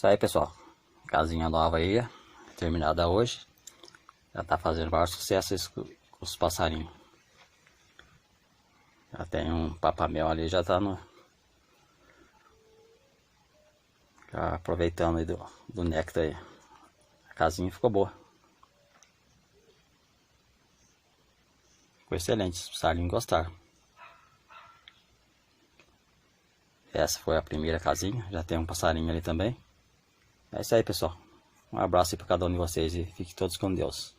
Isso aí, pessoal. Casinha nova aí, terminada hoje. Já tá fazendo vários sucessos com os passarinhos. Já tem um papamel ali, já tá no... Já aproveitando aí do néctar aí. A casinha ficou boa. Ficou excelente, os passarinhos gostaram. Essa foi a primeira casinha, já tem um passarinho ali também. É isso aí, pessoal. Um abraço aí para cada um de vocês e fiquem todos com Deus.